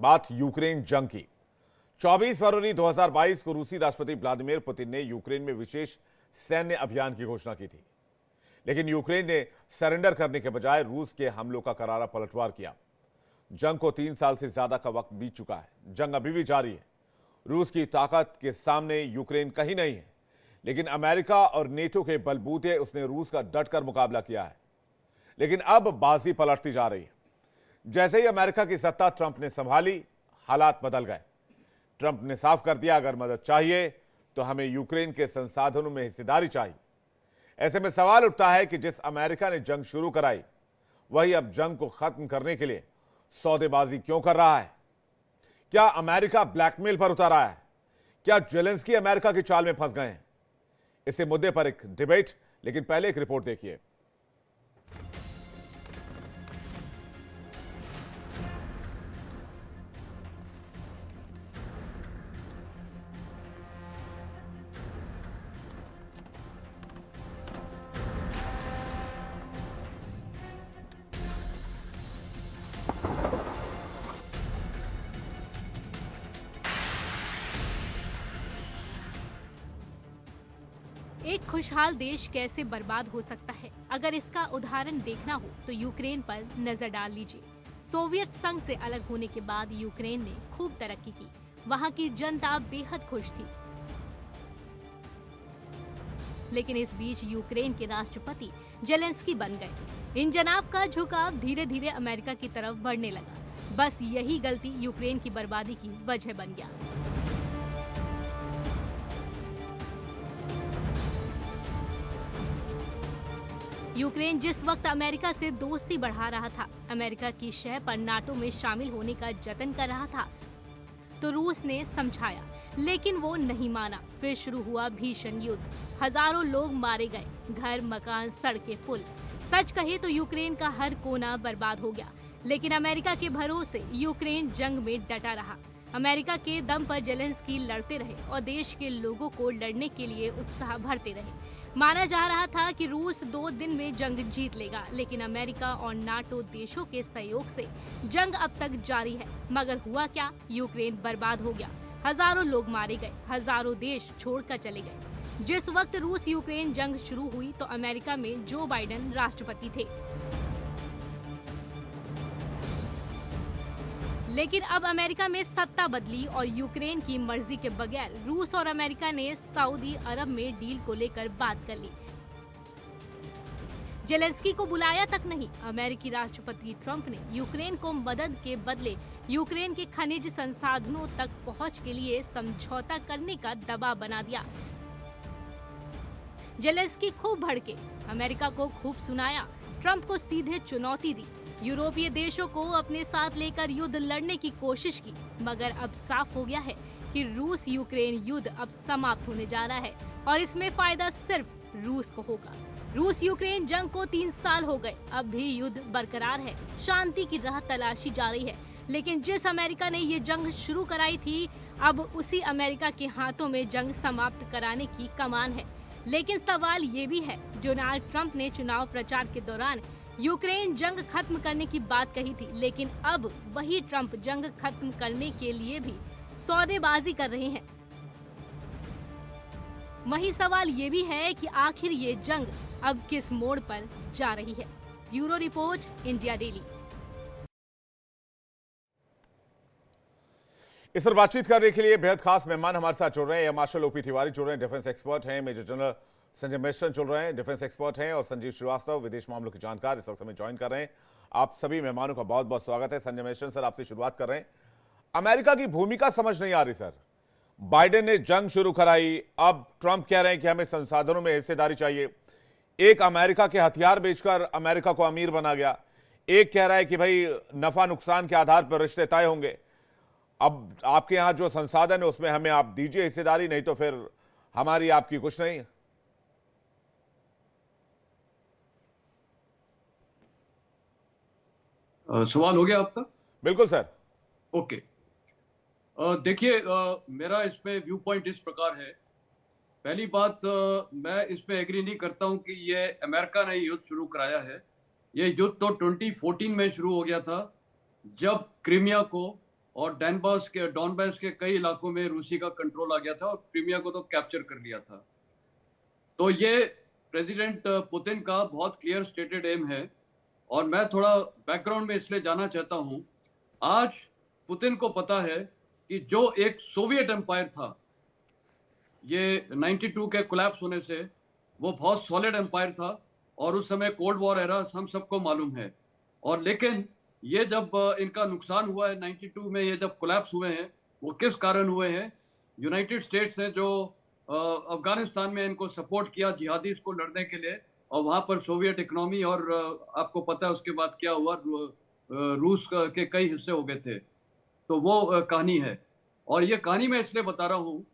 बात यूक्रेन जंग की। 24 फरवरी 2022 को रूसी राष्ट्रपति व्लादिमीर पुतिन ने यूक्रेन में विशेष सैन्य अभियान की घोषणा की थी, लेकिन यूक्रेन ने सरेंडर करने के बजाय रूस के हमलों का करारा पलटवार किया। जंग को 3 साल से ज्यादा का वक्त बीत चुका है। जंग अभी भी जारी है। रूस की ताकत के सामने यूक्रेन कहीं नहीं है, लेकिन अमेरिका और नेटो के बलबूते उसने रूस का डटकर मुकाबला किया है। लेकिन अब बाजी पलटती जा रही है। जैसे ही अमेरिका की सत्ता ट्रंप ने संभाली, हालात बदल गए। ट्रंप ने साफ कर दिया, अगर मदद चाहिए तो हमें यूक्रेन के संसाधनों में हिस्सेदारी चाहिए। ऐसे में सवाल उठता है कि जिस अमेरिका ने जंग शुरू कराई, वही अब जंग को खत्म करने के लिए सौदेबाजी क्यों कर रहा है? क्या अमेरिका ब्लैकमेल पर उतर रहा है? क्या जेलेंस्की अमेरिका की चाल में फंस गए हैं? इसी मुद्दे पर एक डिबेट, लेकिन पहले एक रिपोर्ट देखिए। एक खुशहाल देश कैसे बर्बाद हो सकता है, अगर इसका उदाहरण देखना हो तो यूक्रेन पर नजर डाल लीजिए। सोवियत संघ से अलग होने के बाद यूक्रेन ने खूब तरक्की की। वहां की जनता बेहद खुश थी। लेकिन इस बीच यूक्रेन के राष्ट्रपति जेलेंस्की बन गए। इन जनाब का झुकाव धीरे धीरे अमेरिका की तरफ बढ़ने लगा। बस यही गलती यूक्रेन की बर्बादी की वजह बन गया। यूक्रेन जिस वक्त अमेरिका से दोस्ती बढ़ा रहा था, अमेरिका की शह पर नाटो में शामिल होने का जतन कर रहा था, तो रूस ने समझाया, लेकिन वो नहीं माना। फिर शुरू हुआ भीषण युद्ध। हजारों लोग मारे गए, घर, मकान, सड़कें, पुल। सच कहे तो यूक्रेन का हर कोना बर्बाद हो गया। लेकिन अमेरिका के भरोसे यूक्रेन जंग में डटा रहा। अमेरिका के दम पर जेलेंस्की लड़ते रहे और देश के लोगों को लड़ने के लिए उत्साह भरते रहे। माना जा रहा था कि रूस 2 दिन में जंग जीत लेगा, लेकिन अमेरिका और नाटो देशों के सहयोग से जंग अब तक जारी है। मगर हुआ क्या? यूक्रेन बर्बाद हो गया। हजारों लोग मारे गए, हजारों देश छोड़कर चले गए। जिस वक्त रूस यूक्रेन जंग शुरू हुई तो अमेरिका में जो बाइडेन राष्ट्रपति थे। लेकिन अब अमेरिका में सत्ता बदली और यूक्रेन की मर्जी के बगैर रूस और अमेरिका ने सऊदी अरब में डील को लेकर बात कर ली। जेलेंस्की को बुलाया तक नहीं। अमेरिकी राष्ट्रपति ट्रंप ने यूक्रेन को मदद के बदले यूक्रेन के खनिज संसाधनों तक पहुंच के लिए समझौता करने का दबाव बना दिया। जेलेंस्की खूब भड़के, अमेरिका को खूब सुनाया, ट्रंप को सीधे चुनौती दी, यूरोपीय देशों को अपने साथ लेकर युद्ध लड़ने की कोशिश की। मगर अब साफ हो गया है कि रूस यूक्रेन युद्ध अब समाप्त होने जा रहा है और इसमें फायदा सिर्फ रूस को होगा। रूस यूक्रेन जंग को 3 साल हो गए, अब भी युद्ध बरकरार है, शांति की राह तलाशी जा रही है। लेकिन जिस अमेरिका ने ये जंग शुरू कराई थी, अब उसी अमेरिका के हाथों में जंग समाप्त कराने की कमान है। लेकिन सवाल ये भी है, डोनाल्ड ट्रंप ने चुनाव प्रचार के दौरान यूक्रेन जंग खत्म करने की बात कही थी, लेकिन अब वही ट्रंप जंग खत्म करने के लिए भी सौदेबाजी कर रहे हैं। वही सवाल ये भी है कि आखिर ये जंग अब किस मोड़ पर जा रही है। Bureau report, India daily. इस पर बातचीत करने के लिए बेहद खास मेहमान हमारे साथ जुड़ रहे हैं। मार्शल ओपी तिवारी जुड़ रहे हैं, डिफेंस एक्सपर्ट हैं। मेजर जनरल संजय मिश्र जुड़ रहे हैं, डिफेंस एक्सपर्ट हैं। और संजीव श्रीवास्तव, विदेश मामलों के जानकार, इस वक्त हमें ज्वाइन कर रहे हैं। आप सभी मेहमानों का बहुत बहुत स्वागत है। संजय मिश्र सर, आपसे शुरुआत कर रहे हैं। अमेरिका की भूमिका समझ नहीं आ रही सर। बाइडेन ने जंग शुरू कराई, अब ट्रंप कह रहे हैं कि हमें संसाधनों में हिस्सेदारी चाहिए। एक अमेरिका के हथियार बेचकर अमेरिका को अमीर बना गया, एक कह रहा है कि भाई नफा नुकसान के आधार पर रिश्ते तय होंगे। अब आपके यहां जो संसाधन है उसमें हमें आप दीजिए हिस्सेदारी, नहीं तो फिर हमारी आपकी कुछ नहीं। सवाल हो गया आपका? बिल्कुल सर। ओके, देखिए, मेरा इस पे व्यू पॉइंट इस प्रकार है। पहली बात, मैं इस पे एग्री नहीं करता हूं कि ये अमेरिका ने युद्ध शुरू कराया है। ये युद्ध तो 2014 में शुरू हो गया था, जब क्रीमिया को और डॉनबास के कई इलाकों में रूसी का कंट्रोल आ गया था और क्रीमिया को तो कैप्चर कर लिया था। तो ये प्रेसिडेंट पुतिन का बहुत क्लियर स्टेटेड एम है और मैं थोड़ा बैकग्राउंड में इसलिए जाना चाहता हूं। आज पुतिन को पता है कि जो एक सोवियत एम्पायर था, ये 92 के कोलैप्स होने से वो बहुत सॉलिड एम्पायर था और उस समय कोल्ड वॉर एरा हम सबको मालूम है। और लेकिन ये जब इनका नुकसान हुआ है 92 में, ये जब कोलैप्स हुए हैं, वो किस कारण हुए हैं? यूनाइटेड स्टेट्स ने जो अफगानिस्तान में इनको सपोर्ट किया जिहादीज को लड़ने के लिए, और वहाँ पर सोवियत इकोनॉमी और आपको पता है उसके बाद क्या हुआ, रूस के कई हिस्से हो गए थे। तो वो कहानी है। और ये कहानी मैं इसलिए बता रहा हूँ,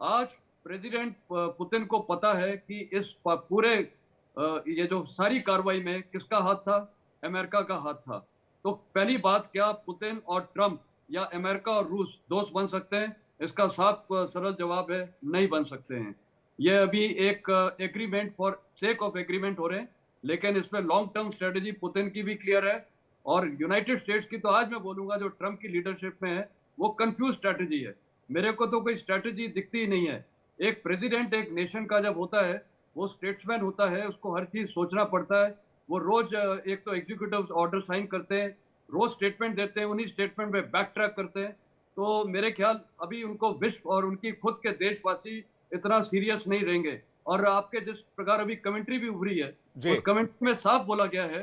आज प्रेसिडेंट पुतिन को पता है कि इस पूरे ये जो सारी कार्रवाई में किसका हाथ था? अमेरिका का हाथ था। तो पहली बात, क्या पुतिन और ट्रंप या अमेरिका और रूस दोस्त बन सकते हैं? इसका साफ सरल जवाब है, नहीं बन सकते हैं। ये अभी एक agreement for sake of agreement हो रहे हैं, लेकिन इसमें लॉन्ग टर्म स्ट्रेटेजी पुतिन की भी क्लियर है और यूनाइटेड स्टेट्स की तो आज मैं बोलूंगा जो ट्रंप की लीडरशिप में है वो कंफ्यूज स्ट्रेटेजी है। मेरे को तो कोई स्ट्रेटेजी दिखती ही नहीं है। एक प्रेसिडेंट एक नेशन का जब होता है, वो स्टेट्समैन होता है, उसको हर चीज सोचना पड़ता है। वो रोज एक तो एग्जीक्यूटिव ऑर्डर साइन करते हैं, रोज स्टेटमेंट देते हैं, उन्हीं स्टेटमेंट में बैक ट्रैक करते हैं। तो मेरे ख्याल अभी उनको विश्व और उनकी खुद के देशवासी इतना सीरियस नहीं रहेंगे। और आपके जिस प्रकार अभी कमेंट्री भी उभरी है, जी। उस कमेंट्री में साफ बोला गया है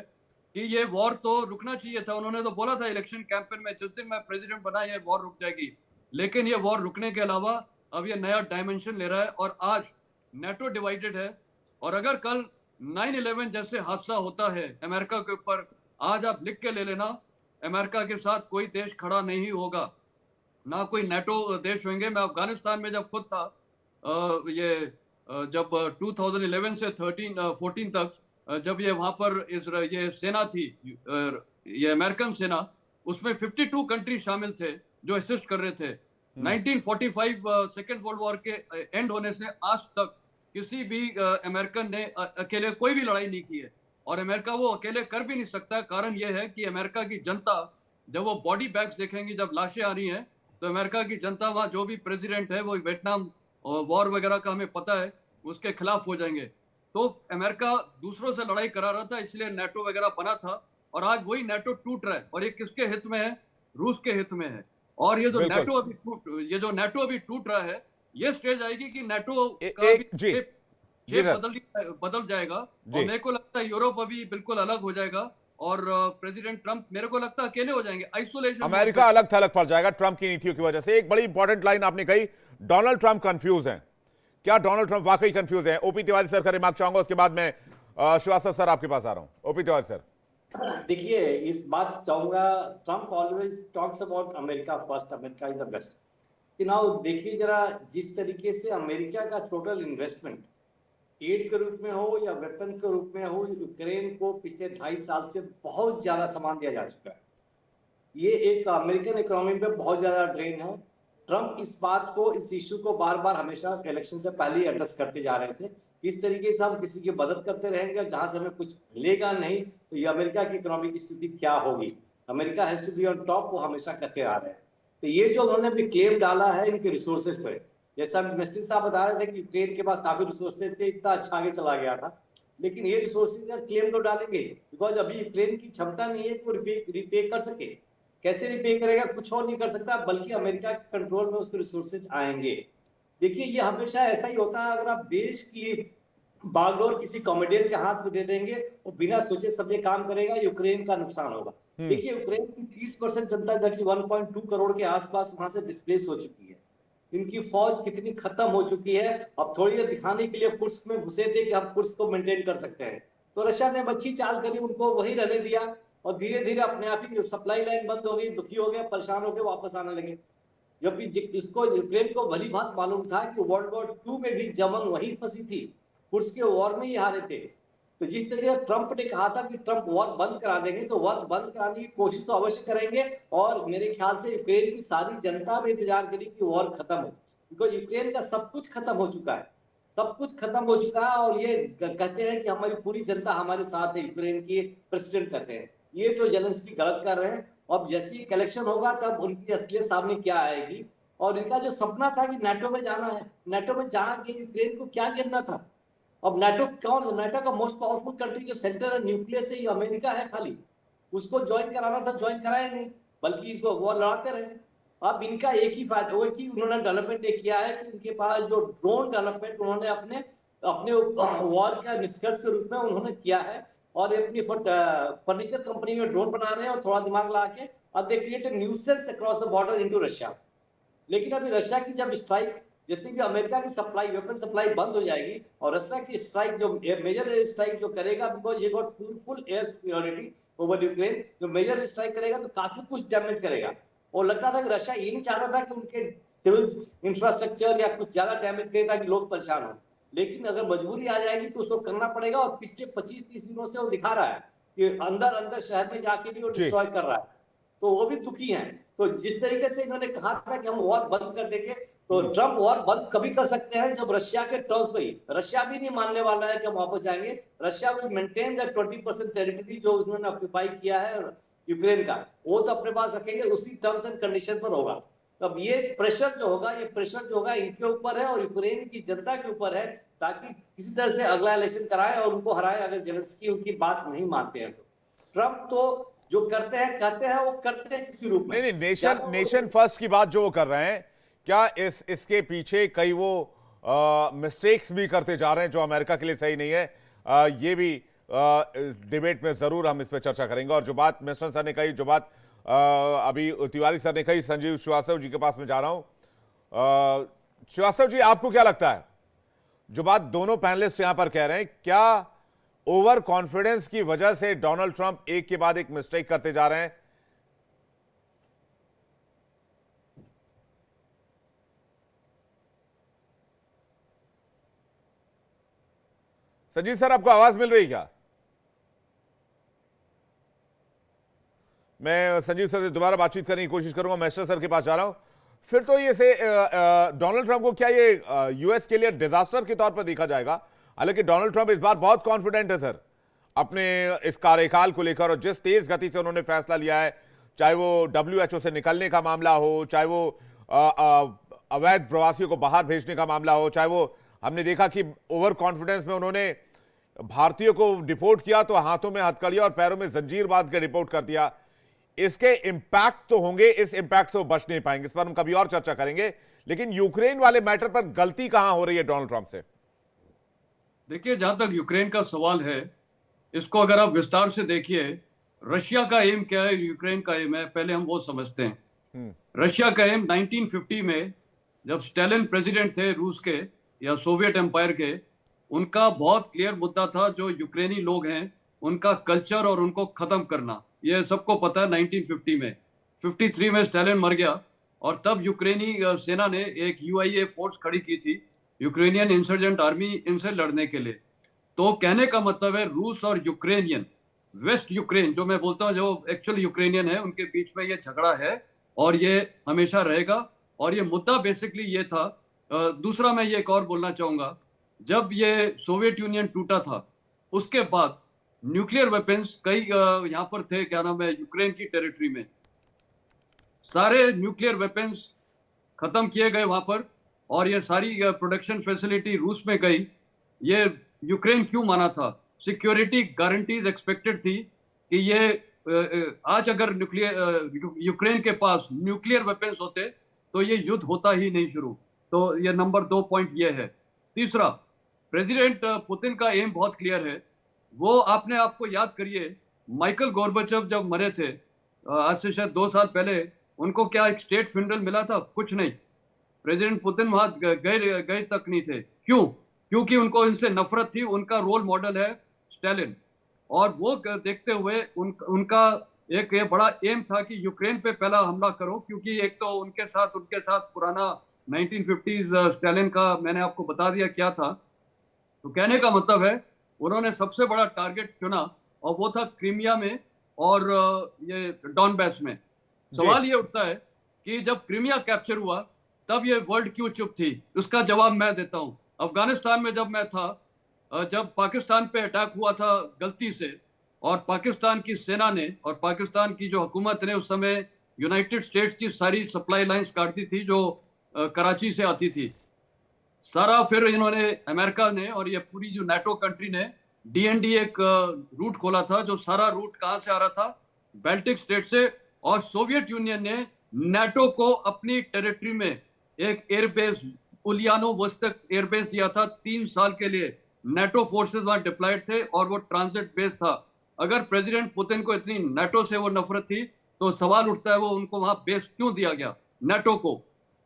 कि ये वॉर तो रुकना चाहिए था। उन्होंने तो बोला था इलेक्शन कैंपेन में, जिस दिन मैं प्रेसिडेंट बना ये वॉर रुक जाएगी। लेकिन ये वॉर रुकने के अलावा अब ये नया डायमेंशन ले रहा है और आज नेटो डिवाइडेड है। और अगर कल 9/11 जैसे हादसा होता है अमेरिका के ऊपर, आज आप लिख के ले लेना, अमेरिका के साथ कोई देश खड़ा नहीं होगा, ना कोई नेटो देश होंगे। मैं अफगानिस्तान में जब खुद था, जब 2011 से 14 तक, जब ये वहां पर ये सेना थी, ये अमेरिकन सेना, उसमें 52 कंट्री शामिल थे जो असिस्ट कर रहे थे। 1945 सेकेंड वर्ल्ड वॉर के एंड होने से आज तक किसी भी अमेरिकन ने अकेले कोई भी लड़ाई नहीं की है और अमेरिका वो अकेले कर भी नहीं सकता। कारण ये है कि अमेरिका की जनता जब वो बॉडी बैग्स देखेंगी, जब लाशें आ रही हैं, तो अमेरिका की जनता, वहाँ जो भी प्रेसिडेंट है वो वियतनाम वॉर वगैरह का हमें पता है, उसके खिलाफ हो जाएंगे। तो अमेरिका दूसरों से लड़ाई करा रहा था, इसलिए नेटो वगैरह बना था और आज वही नेटो टूट रहा है। और ये किसके हित में है? रूस के हित में है। और ये जो नेटो अभी टूट रहा है, ये स्टेज आएगी कि नेटो का भी जी शेप सर, बदल जाएगा। जी। और मेरे को लगता है यूरोप अभी बिल्कुल अलग हो जाएगा और प्रेसिडेंट ट्रंप मेरे को लगता है अकेले हो जाएंगे, आइसोलेशन। अमेरिका अलग थलग पड़ जाएगा ट्रंप की नीतियों की वजह से। एक बड़ी इंपॉर्टेंट लाइन आपने कही, डोनाल्ड ट्रंप कंफ्यूज हैं। क्या डोनाल्ड ट्रंप वाकई कंफ्यूज हैं? ओपी तिवारी सर का रिमार्क चाहूंगा, उसके बाद मैं श्रीवास्तव सर आपके पास आ रहा हूं। OP Tiwari sir. देखिए, इस बात चाहूंगा, Trump always talks about America first, America is the best. Now देखिए जरा, जिस तरीके से अमेरिका का टोटल इन्वेस्टमेंट एड के रूप में हो या वेपन के रूप में हो, यूक्रेन को पिछले 2.5 साल से बहुत ज्यादा सामान दिया जा चुका है। ये एक अमेरिकन इकोनॉमी पे बहुत ज्यादा ड्रेन है। ट्रंप इस बात को, इस इशू को बार बार हमेशा इलेक्शन से पहले ही एड्रेस करते जा रहे थे। इस तरीके से हम किसी की मदद करते रहेंगे और जहां से हमें कुछ मिलेगा नहीं, तो ये अमेरिका की इकोनॉमी की स्थिति क्या होगी? America has to be on top, वो हमेशा कहते आ रहे हैं। तो ये जो उन्होंने भी क्लेम डाला है इनके रिसोर्सेज पर, जैसा मिनिस्टर साहब बता रहे थे कि यूक्रेन के पास काफी रिसोर्सेज थे, इतना अच्छा आगे चला गया था, लेकिन ये रिसोर्सेज का क्लेम तो डालेंगे, बिकॉज अभी यूक्रेन की क्षमता नहीं है कि वो रिपे कर सके। कैसे रिपे करेगा? कुछ और नहीं कर सकता, बल्कि अमेरिका के कंट्रोल में उसके रिसोर्सेज आएंगे। देखिए, ये हमेशा ऐसा ही होता है, अगर आप देश की बागडोर किसी कॉमेडियन के हाथ में दे देंगे, वो बिना सोचे समझे काम करेगा, यूक्रेन का नुकसान होगा। देखिए, यूक्रेन की 30% जनता, 1.2 करोड़ के आसपास वहां से डिस्प्लेस हो चुकी है। इनकी फौज कितनी खत्म हो चुकी है। अब थोड़ी देर दिखाने के लिए कुर्स्क में घुसे थे कि हम कुर्स्क को मेंटेन कर सकते हैं, तो रशिया ने अच्छी चाल करी, उनको वही रहने दिया और धीरे धीरे अपने आप ही सप्लाई लाइन बंद हो गई, दुखी हो गए, परेशान हो गए, वापस आने लगे। जबकि इसको, यूक्रेन को भली बात मालूम था कि वर्ल्ड वॉर 2 में भी जर्मन वहीं फंसी थी, कुर्स्क के वॉर में ही हारे थे। तो जिस तरीके ट्रंप ने कहा था कि ट्रंप वॉर बंद करा देंगे, तो वॉर बंद कराने की कोशिश तो अवश्य करेंगे। और मेरे ख्याल से यूक्रेन की सारी जनता भी इंतजार करी कि वॉर खत्म हो, बिकॉज यूक्रेन का सब कुछ खत्म हो चुका है, सब कुछ खत्म हो चुका है। और ये कहते हैं कि हमारी पूरी जनता हमारे साथ है, यूक्रेन की प्रेसिडेंट कहते हैं। ये तो जेलेंस्की गलत कर रहे हैं। अब जैसे ही कलेक्शन होगा तब उनकी असलियत सामने क्या आएगी। और इनका जो सपना था कि नाटो में जाना है, नाटो में जाके यूक्रेन को क्या गिरना था। अब नाटो कौन, नाटो का मोस्ट पावरफुल कंट्री जो सेंटर है न्यूक्लियस से ही अमेरिका है खाली, उसको ज्वाइन कराना था, ज्वाइन कराया नहीं, बल्कि इनको वो लड़ाते रहे। अब इनका एक ही फायदा, वो एक ही उन्होंने डेवलपमेंट किया है कि उनके पास जो ड्रोन डेवलपमेंट उन्होंने अपने अपने वॉर का निष्कर्ष के रूप में उन्होंने किया है। और अपनी फर्नीचर कंपनी में ड्रोन बना रहे हैं और थोड़ा दिमाग लगा के, और they create a nuisance across the border into Russia. लेकिन अभी रशिया की जब स्ट्राइक, जैसे कि अमेरिका की सप्लाई, वेपन सप्लाई बंद हो जाएगी और रशिया की स्ट्राइक जो मेजर एयर स्ट्राइक जो करेगा, बिकॉज ये got full air superiority over Ukraine, जो मेजर स्ट्राइक करेगा तो काफी कुछ डैमेज करेगा। और लगता था कि रशिया ये नहीं चाहता था कि उनके सिविल इंफ्रास्ट्रक्चर या कुछ ज्यादा डैमेज करे ताकि लोग परेशान हो। लेकिन अगर मजबूरी आ जाएगी तो उसको करना पड़ेगा। और पिछले 25-30 दिनों से वो दिखा रहा है कि अंदर अंदर शहर में जाके भी वो डिस्ट्रॉय कर रहा है, तो वो भी दुखी हैं। तो जिस तरीके से इन्होंने कहा था कि हम वॉर बंद कर देंगे, तो ट्रम्प वॉर बंद कभी कर सकते हैं जब रशिया के टर्म्स पे ही, रशिया भी नहीं मानने वाला है कि हम वापस जाएंगे। Russia will maintain the 20% territory जो उन्होंने ऑक्यूपाई किया है यूक्रेन का, वो तो अपने पास रखेंगे, उसी टर्म्स एंड कंडीशन पर होगा। अब ये प्रेशर जो होगा, ये प्रेशर जो होगा इनके ऊपर है और यूक्रेन की जनता के ऊपर है, ताकि किसी तरह से अगला इलेक्शन कराए और उनको हराए, अगर जेलेंस्की उनकी बात नहीं मानते हैं तो। ट्रम्प तो जो करते हैं कहते हैं, वो करते हैं किसी रूप में। नहीं, नेशन फर्स्ट की बात जो वो कर रहे हैं, क्या इसके पीछे कई वो मिस्टेक्स भी करते जा रहे हैं जो अमेरिका के लिए सही नहीं है? ये भी डिबेट में जरूर हम इस पर चर्चा करेंगे। और जो बात मिश्रण सर ने कही, जो बात अभी तिवारी सर ने कही, संजीव श्रीवास्तव जी के पास में जा रहा हूं। श्रीवास्तव जी, आपको क्या लगता है जो बात दोनों पैनलिस्ट यहां पर कह रहे हैं, क्या ओवर कॉन्फिडेंस की वजह से डोनाल्ड ट्रंप एक के बाद एक मिस्टेक करते जा रहे हैं? संजीव सर, आपको आवाज मिल रही क्या? मैं संजीव सर से दोबारा बातचीत करने की कोशिश करूंगा। मैस्टर सर के पास जा रहा हूं। फिर तो ये से डोनाल्ड ट्रंप को क्या ये यूएस के लिए डिजास्टर के तौर पर देखा जाएगा? हालांकि डोनाल्ड ट्रंप इस बार बहुत कॉन्फिडेंट है सर अपने इस कार्यकाल को लेकर, और जिस तेज गति से उन्होंने फैसला लिया है, चाहे वो WHO से निकलने का मामला हो, चाहे वो अवैध प्रवासियों को बाहर भेजने का मामला हो, चाहे वो हमने देखा कि ओवर कॉन्फिडेंस में उन्होंने भारतीयों को डिपोर्ट किया तो हाथों में हथकड़ियां और पैरों में जंजीर बांध के रिपोर्ट कर दिया। इसके इंपैक्ट तो होंगे, इस इंपैक्ट से वो बच नहीं पाएंगे। इस पर हम कभी और चर्चा करेंगे। लेकिन यूक्रेन वाले मैटर पर गलती कहां हो रही है डोनाल्ड ट्रंप से? देखिए, जहां तक यूक्रेन का सवाल है, इसको अगर आप विस्तार से देखिए, रशिया का एम क्या है, यूक्रेन का एम है, पहले हम वो समझते हैं। रशिया का एम 1950 में जब स्टालिन प्रेसिडेंट थे रूस के या सोवियत एम्पायर के, उनका बहुत क्लियर मुद्दा था जो यूक्रेनी लोग हैं उनका कल्चर और उनको खत्म करना। ये सबको पता है। 1950 में 53 में स्टालिन मर गया और तब यूक्रेनी सेना ने एक UIA फोर्स खड़ी की थी, यूक्रेनियन इंसर्जेंट आर्मी, इनसे लड़ने के लिए। तो कहने का मतलब है रूस और यूक्रेनियन, वेस्ट यूक्रेन जो मैं बोलता हूँ, जो एक्चुअल यूक्रेनियन है, उनके बीच में ये झगड़ा है और ये हमेशा रहेगा। और ये मुद्दा बेसिकली ये था। दूसरा मैं ये एक और बोलना चाहूंगा, जब ये सोवियत यूनियन टूटा था उसके बाद न्यूक्लियर वेपन्स कई यहाँ पर थे, क्या नाम है, यूक्रेन की टेरिटरी में सारे न्यूक्लियर वेपन्स खत्म किए गए वहां पर, और ये सारी प्रोडक्शन फैसिलिटी रूस में गई। ये यूक्रेन क्यों माना था? सिक्योरिटी गारंटीज एक्सपेक्टेड थी कि ये आज अगर यूक्रेन के पास न्यूक्लियर वेपन्स होते तो ये युद्ध होता ही नहीं शुरू। तो ये नंबर 2 पॉइंट ये है। तीसरा, प्रेसिडेंट पुतिन का एम बहुत क्लियर है। वो अपने आप को याद करिए, माइकल गोर्बाचेव जब मरे थे आज से शायद 2 साल पहले, उनको क्या एक स्टेट फ्यूनरल मिला था? कुछ नहीं। प्रेसिडेंट पुतिन वहां गए तक नहीं थे। क्यों? क्योंकि उनको इनसे नफरत थी। उनका रोल मॉडल है स्टालिन, और वो देखते हुए उनका एक ये बड़ा एम था कि यूक्रेन पे पहला हमला करो, क्योंकि एक तो उनके साथ पुराना 1950s स्टालिन का मैंने आपको बता दिया क्या था। तो कहने का मतलब है उन्होंने सबसे बड़ा टारगेट चुना और वो था क्रीमिया में और ये डॉनबैस में। सवाल ये उठता है कि जब क्रीमिया कैप्चर हुआ तब ये वर्ल्ड क्यों चुप थी? उसका जवाब मैं देता हूं। अफगानिस्तान में जब मैं था, जब पाकिस्तान पे अटैक हुआ था गलती से, और पाकिस्तान की सेना ने और पाकिस्तान की जो हुकूमत ने उस समय यूनाइटेड स्टेट्स की सारी सप्लाई लाइंस काट दी थी जो कराची से आती थी। सारा फिर इन्होंने अमेरिका ने और ये पूरी जो नाटो कंट्री ने डीएनडी एक रूट खोला था, जो सारा रूट कहां से आ रहा था, बाल्टिक स्टेट से। और सोवियत यूनियन ने नाटो को अपनी टेरिटरी में एक एयरबेस, उलियानोवोस्टोक एयरबेस दिया था 3 साल के लिए। नाटो फोर्सेस वहां डिप्लॉयड थे और वो ट्रांजिट बेस था। अगर प्रेसिडेंट पुतिन को इतनी नाटो से वो नफरत थी तो सवाल उठता है वो उनको वहां बेस क्यों दिया गया, नाटो को।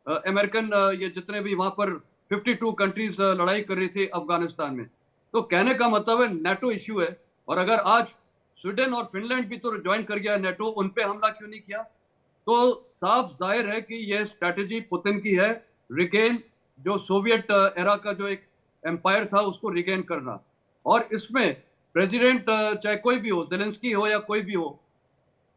अमेरिकन ये जितने भी वहां पर 52 कंट्रीज लड़ाई कर रही थी अफगानिस्तान में। तो कहने का मतलब है नाटो इश्यू है। और अगर आज स्वीडन और फिनलैंड भी तो ज्वाइन कर गया नाटो, उन पे हमला क्यों नहीं किया? तो साफ जाहिर है कि यह स्ट्रैटेजी पुतिन की है, रिगेन, जो सोवियत एरा का जो एक एम्पायर था उसको रिगेन करना। और इसमें प्रेसिडेंट चाहे कोई भी हो, जेलेंस्की हो या कोई भी हो,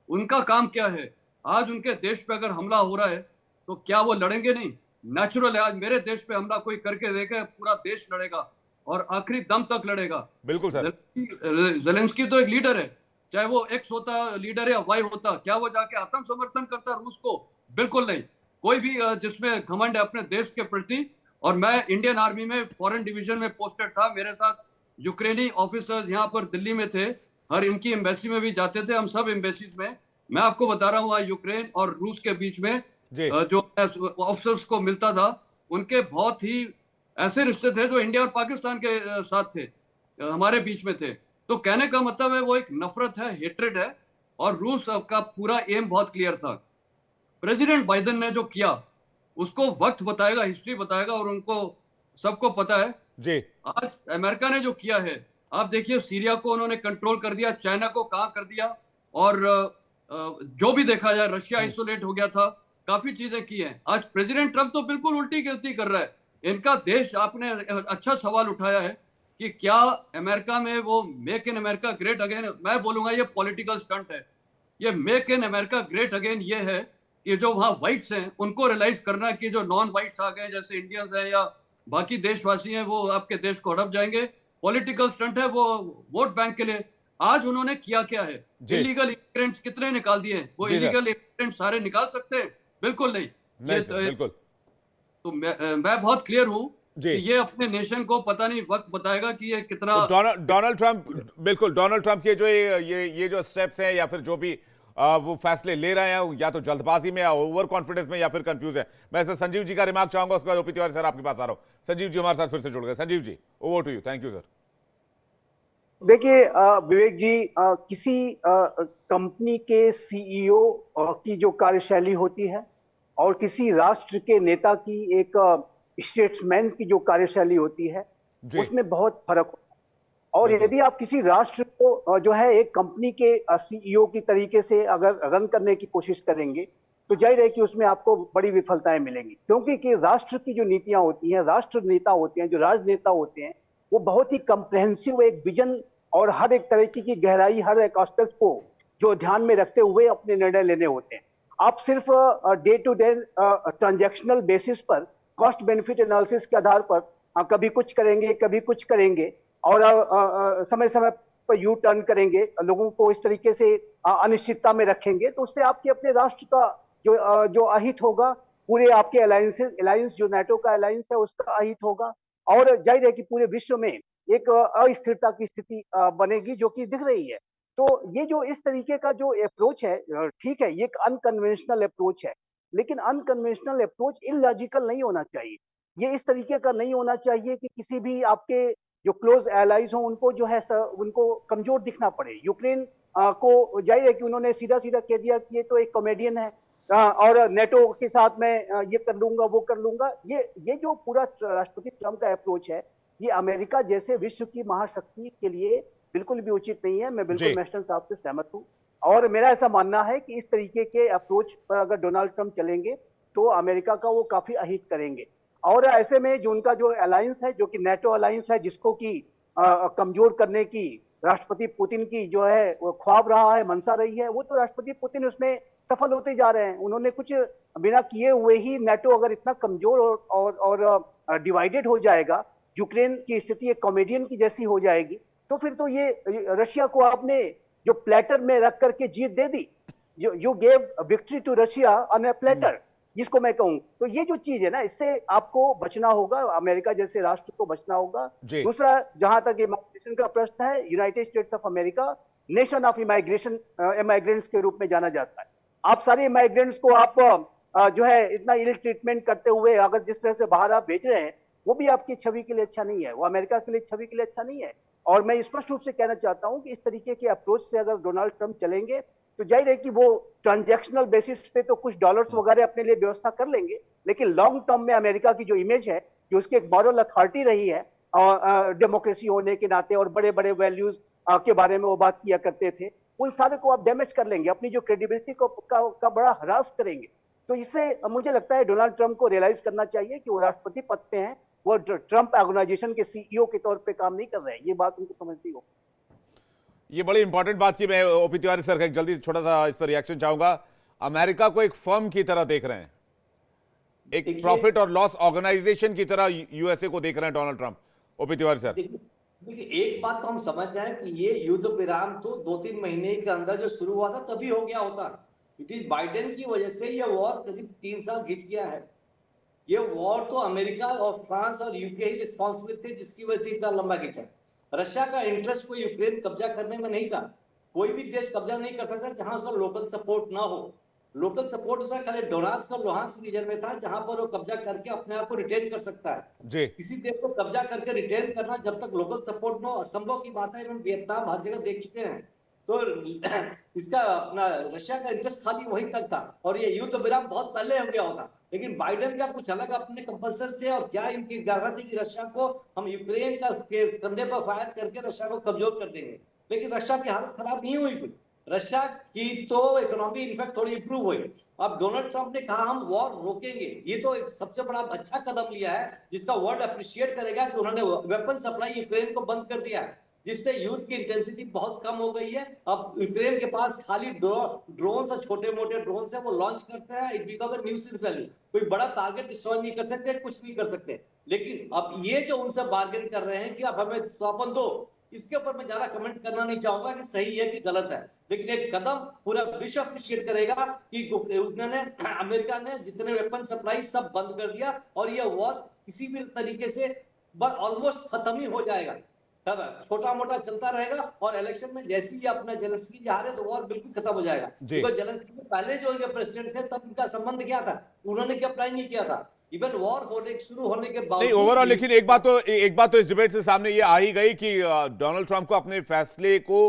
उनका काम क्या है? आज उनके देश पे अगर हमला हो रहा है तो क्या वो लड़ेंगे नहीं? नेचुरल है, आज मेरे देश पे हमला कोई करके देखे, पूरा देश लड़ेगा और आखिरी दम तक लड़ेगा। बिल्कुल सर। जेलेंस्की तो एक लीडर है, चाहे वो एक्स होता लीडर या वाई होता, क्या वो जाके आत्मसमर्थन करता रूस को? बिल्कुल नहीं। कोई भी जिसमें घमंड है अपने देश के प्रति। और मैं इंडियन आर्मी में फॉरेन डिवीजन में पोस्टेड था, मेरे साथ यूक्रेनी ऑफिसर्स यहाँ पर दिल्ली में थे, हर इनकी एम्बेसी में भी जाते थे हम सब एम्बेसीज में। मैं आपको बता रहा हूँ यूक्रेन और रूस के बीच में जी। जो ऑफिसर्स को मिलता था, उनके बहुत ही ऐसे रिश्ते थे जो इंडिया और पाकिस्तान के साथ थे, हमारे बीच में थे। तो कहने का मतलब है वो एक नफरत है, हेट्रेड है। और रूस का पूरा एम बहुत क्लियर था। प्रेसिडेंट बाइडेन ने जो किया उसको वक्त बताएगा, हिस्ट्री बताएगा, और उनको सबको पता है। जी। आज अमेरिका ने जो किया है, आप देखिए, सीरिया को उन्होंने कंट्रोल कर दिया, चाइना को कहां कर दिया, और जो भी देखा जाए रशिया आइसोलेट हो गया था, काफी चीजें की हैं। आज प्रेसिडेंट ट्रंप तो बिल्कुल उल्टी गलती कर रहा है। इनका देश, आपने अच्छा सवाल उठाया है कि क्या अमेरिका में वो make in America great again, मैं बोलूंगा ये पॉलिटिकल स्टंट है। ये make in America great again ये है कि जो वहां व्हाइट्स हैं उनको रियलाइज करना कि जो नॉन व्हाइट्स आ गए, जैसे इंडियंस हैं या बाकी देशवासी हैं, वो आपके देश को हड़प जाएंगे। पॉलिटिकल स्टंट है वो, वोट बैंक के लिए। आज उन्होंने किया क्या है? जी। इलीगल इमिग्रेंट्स कितने निकाल दिए हैं? वो जी सर। इलीगल इमिग्रेंट्स सारे निकाल सकते हैं? बिल्कुल नहीं। नहीं सर, बिल्कुल। तो मैं बहुत क्लियर हूं जी। कि ये अपने नेशन को पता नहीं वक्त बताएगा कि ये कितना। तो डोनाल्ड ट्रंप, बिल्कुल, डोनाल्ड ट्रंप के जो ये जो स्टेप्स हैं या फिर जो भी वो फैसले ले रहे हैं, या तो जल्दबाजी में या ओवर कॉन्फिडेंस में या फिर कंफ्यूज है। मैं इसमें संजीव जी का रिमार्क चाहूंगा, उसके बाद ओपी तिवारी सर आपके पास आ रहा हूं। संजीव जी हमारे साथ फिर से जुड़ गए। Sanjeev ji, over to you. Thank you sir. देखिए विवेक जी, किसी कंपनी के सीईओ की जो कार्यशैली होती है और किसी राष्ट्र के नेता की, एक स्टेट्समैन की जो कार्यशैली होती है, उसमें बहुत फर्क होता है। और यदि आप किसी राष्ट्र को जो है एक कंपनी के सीईओ की तरीके से अगर रन करने की कोशिश करेंगे तो जाहिर है कि उसमें आपको बड़ी विफलताएं मिलेंगी, क्योंकि कि राष्ट्र की जो नीतियां होती हैं, राष्ट्र नेता होते हैं, जो राजनेता होते हैं, वो बहुत ही कंप्रेहेंसिव एक विजन और हर एक तरीके की गहराई, हर एक एस्पेक्ट को जो ध्यान में रखते हुए अपने निर्णय लेने होते हैं। आप सिर्फ day to day transactional basis पर, कॉस्ट बेनिफिट एनालिसिस के आधार पर कभी कुछ करेंगे, कभी कुछ करेंगे, और समय समय पर यू टर्न करेंगे, लोगों को इस तरीके से अनिश्चितता में रखेंगे, तो उससे आपके अपने राष्ट्र का जो अहित होगा, पूरे आपके अलायंस जो नाटो का अलायंस है उसका अहित होगा, और जाहिर है कि पूरे विश्व में एक अस्थिरता की स्थिति बनेगी, जो कि दिख रही है। तो ये जो इस तरीके का जो अप्रोच है, ठीक है, ये एक अनकन्वेंशनल अप्रोच है, लेकिन अनकन्वेंशनल अप्रोच इलॉजिकल नहीं होना चाहिए। ये इस तरीके का नहीं होना चाहिए कि किसी भी आपके जो क्लोज एलाइज हो उनको जो है उनको कमजोर दिखना पड़े। यूक्रेन को जाहिर है कि उन्होंने सीधा सीधा कह दिया कि ये तो एक कॉमेडियन है, और नेटो के साथ मैं ये कर लूंगा, वो कर लूंगा। ये जो पूरा राष्ट्रपति ट्रंप का अप्रोच है, ये अमेरिका जैसे विश्व की महाशक्ति के लिए बिल्कुल भी उचित नहीं है। मैं बिल्कुल मैस्टन साहब से सहमत हूँ, और मेरा ऐसा मानना है कि इस तरीके के अप्रोच पर अगर डोनाल्ड ट्रंप चलेंगे तो अमेरिका का वो काफी अहित करेंगे। और ऐसे में जो उनका जो अलायंस है, जो कि नेटो अलायंस है, जिसको कि कमजोर करने की राष्ट्रपति पुतिन की जो है वो ख्वाब रहा है, मंशा रही है, वो तो राष्ट्रपति पुतिन उसमें सफल होते जा रहे हैं। उन्होंने कुछ बिना किए हुए ही नेटो अगर इतना कमजोर और डिवाइडेड हो जाएगा, यूक्रेन की स्थिति एक कॉमेडियन की जैसी हो जाएगी, तो फिर तो ये रशिया को आपने जो प्लेटर में रख करके जीत दे दी, you gave victory to Russia on a platter, जिसको मैं कहूं। तो ये जो चीज है ना, इससे आपको बचना होगा, अमेरिका जैसे राष्ट्र को बचना होगा। जी। दूसरा, जहां तक इमाइग्रेशन का प्रश्न है, United States of America nation of immigration, immigrants के रूप में जाना जाता है। आप सारे इमाइग्रेंट्स को आप जो है इतना इल ट्रीटमेंट करते हुए अगर जिस तरह से बाहर आप भेज रहे हैं, वो भी आपकी छवि के लिए अच्छा नहीं है, वो अमेरिका के लिए छवि के लिए अच्छा नहीं है। और मैं स्पष्ट रूप से कहना चाहता हूं कि इस तरीके के अप्रोच से अगर डोनाल्ड ट्रंप चलेंगे तो जाहिर है कि वो ट्रांजैक्शनल बेसिस पे तो कुछ डॉलर्स वगैरह अपने लिए व्यवस्था कर लेंगे, लेकिन लॉन्ग टर्म में अमेरिका की जो इमेज है, जो उसकी एक मॉरल अथॉरिटी रही है डेमोक्रेसी होने के नाते और बड़े बड़े वैल्यूज के बारे में वो बात किया करते थे, उन सारे को आप डैमेज कर लेंगे, अपनी जो क्रेडिबिलिटी को का बड़ा हरास करेंगे। तो इससे मुझे लगता है डोनाल्ड ट्रंप को रियलाइज करना चाहिए कि वो राष्ट्रपति पद पे हैं, वो ट्रंप ऑर्गेनाइजेशन के सीईओ के तौर पे काम नहीं कर रहे हैं, ये बात उनको समझती हो। ये बड़ी इंपॉर्टेंट बात की। मैं ओपी तिवारी सर का एक जल्दी छोटा सा इस पर रिएक्शन चाहूंगा। अमेरिका को एक फर्म की तरह देख रहे हैं, एक प्रॉफिट और लॉस ऑर्गेनाइजेशन की तरह यूएसए को देख रहे हैं Donald Trump. OP Tiwari sir, देखिए एक बात तो हम समझ जाए कि ये युद्ध विराम तो 2-3 महीने के अंदर जो शुरू हुआ था तभी हो गया होता। इट इज बाइडेन की वजह से ये वॉर करीब 3 साल खिंच गया है। ये वॉर तो अमेरिका और फ्रांस और यूके ही रिस्पॉन्सिबल थे, जिसकी वजह से इतना लंबा खिंचा। रशिया का इंटरेस्ट कोई यूक्रेन कब्जा करने में नहीं था। कोई भी देश कब्जा नहीं कर सकता जहां उसका लोकल सपोर्ट ना हो। लोकल सपोर्ट उसका खाली डोनास्क और लुहांस्क रीजन में था, जहां पर वो कब्जा करके अपने आप को रिटेन कर सकता है। जी। किसी देश को कब्जा करके रिटेन करना जब तक लोकल सपोर्ट न हो, असंभव की बात है। वियतनाम हर जगह देख चुके हैं। तो इसका अपना रशिया का इंटरेस्ट खाली वहीं तक था और ये युद्ध विराम बहुत पहले हो गया होता। लेकिन बाइडेन का कुछ अलग अपने कंपल्सन थे और क्या इनकी गारंटी थी कि रशिया को हम यूक्रेन का कंधे पर फायर करके रशिया को कमजोर कर देंगे। लेकिन रशिया की हालत खराब नहीं हुई कुछ। रशिया की तो इकोनॉमी इनफैक्ट थोड़ी इंप्रूव हुई। अब डोनाल्ड ट्रंप ने कहा हम वॉर रोकेंगे, ये तो एक सबसे बड़ा अच्छा कदम लिया है, जिसका वर्ल्ड अप्रिशिएट करेगा कि उन्होंने वेपन सप्लाई यूक्रेन को बंद कर दिया है, जिससे युद्ध की इंटेंसिटी बहुत कम हो गई है। अब यूक्रेन के पास खाली ड्रोन और छोटे मोटे ड्रोन से वो लॉन्च करते हैं। It become a nuisance value. कोई बड़ा टारगेट डिस्ट्रॉय नहीं कर सकते, कुछ नहीं कर सकते। लेकिन अब ये जो उनसे बार्गेन कर रहे हैं कि अब हमें स्वापन दो, इसके ऊपर मैं ज्यादा कमेंट करना नहीं चाहूंगा कि सही है कि गलत है। लेकिन एक कदम पूरा विश्व अप्रिशिएट करेगा कि उन्होंने अमेरिका ने जितने वेपन सप्लाई सब बंद कर दिया और ये वॉर किसी भी तरीके से ऑलमोस्ट खत्म ही हो जाएगा। छोटा मोटा चलता रहेगा और इलेक्शन में जैसे ही अपना जेलेंस्की हारे तो वॉर बिल्कुल खत्म हो जाएगा। क्योंकि जेलेंस्की के पहले जो इनके प्रेसिडेंट थे तब इनका संबंध क्या था, उन्होंने क्या अप्लाई नहीं किया था। इवन वॉर होने शुरू होने के बाद नहीं ओवरऑल, लेकिन एक बात तो इस डिबेट से सामने ये आ ही गई कि डोनाल्ड ट्रंप को अपने फैसले को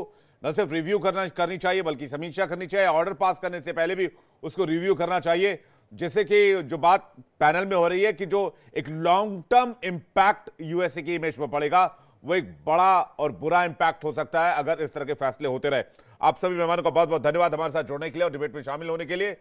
न सिर्फ रिव्यू करनी चाहिए बल्कि समीक्षा करनी चाहिए। ऑर्डर पास करने से पहले भी उसको रिव्यू करना चाहिए, जिससे कि जो बात पैनल में हो रही है कि जो एक लॉन्ग टर्म इंपैक्ट यूएसए की इमेज पर पड़ेगा, वो एक बड़ा और बुरा इंपैक्ट हो सकता है अगर इस तरह के फैसले होते रहे। आप सभी मेहमानों का बहुत बहुत धन्यवाद हमारे साथ जुड़ने के लिए और डिबेट में शामिल होने के लिए।